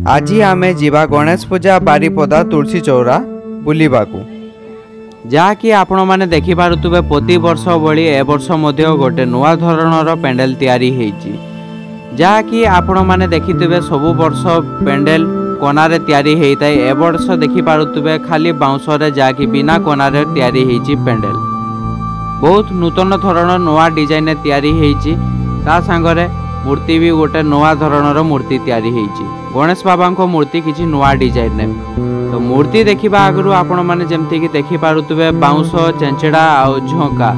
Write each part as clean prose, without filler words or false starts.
आज आमे जीवा गणेश पूजा बारिपदा तुलसी चौरा बुलिबाकू जहाँकि आपण मैंने देखिपे प्रति वर्ष भली ए वर्ष गोटे नुआ धरणर पेंडेल तैयारी होईची जहाँकि आपण मैंने देखिथे सबु वर्ष पेंडेल कोनारे तैयारी होता है। ए वर्ष देखिपे खाली बाउंसरे जहाँकि बिना कोनारे तैयारी होईची पेंडेल बहुत नूतन धरण नुआ डिजाइन तैयारी होईची ता सांगरे मूर्ति भी गोटे नुआ धरणर मूर्ति तैयारी होईची। गणेश बाबा को मूर्ति किसी नुआ डिजाइन तो मूर्ति देखा आगु आपण मैंने जमती कि देखिपे बाउंस चेंचड़ा आउ झोंका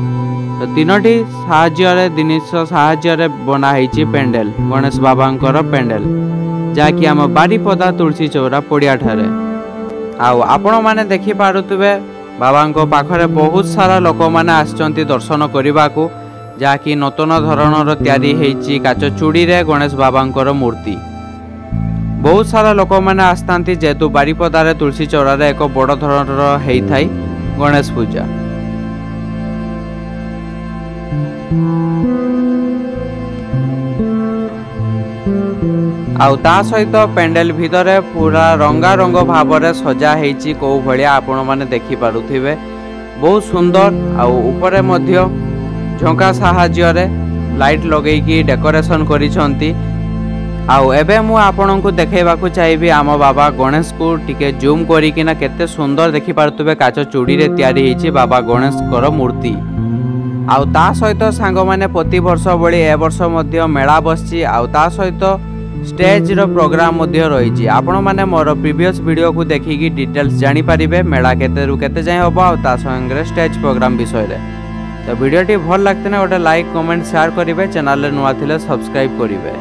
तो तीनोटी साहाय्य जिनिस साहाय्य बनाई पेंडेल गणेश बाबा पेंडेल जहाँकि आम बारिपदा तुलसी चौरा पड़िया ठारे आपण मैंने देखिपे बाबा पाखरे बहुत सारा लोक मैंने आसचंती दर्शन करने को जहाँकि नूतन धरणर तैयारी होईची काच चूड़ी रे गणेश बाबा मूर्ति बहुत सारा लोक मैंने आसता जेहेतु बारिपदारे तुलसी चौरार एक बड़ धरणर होता है गणेश पूजा। आउ ता सहित पेंडेल भितर पूरा रंगारंग भाव में सजा होईची कौ भलिया आपण माने देखि पारुथिबे बहुत सुंदर आउ ऊपर मध्य झोंका साहाय्य रे लाइट लगेकी डेकोरेशन करिसंती। आउ एबे मु आपन को देखेबाकू चाहिए आम बाबा गणेश को टिके जूम करिकिना केते सुंदर देखि पारुथिबे काच चूड़ी रे तैयारी होईची बाबा गणेश कर मूर्ति। आउ ता सहित सांग माने प्रति वर्ष भली ए वर्ष मध्य मेला बसची आउ ता सहित स्टेज रो प्रोग्राम मध्य रही। आपण माने मोर प्रीवियस वीडियो को देखिकी डिटेल्स जानि परिबे मेला केते रु केते जाय होबो आउ ता संगे स्टेज प्रोग्राम विषय रे। तो वीडियो टी भल लागते ना गोटे लाइक कमेंट शेयर करिवे चैनल रे नुआ थिले सब्सक्राइब करिवे।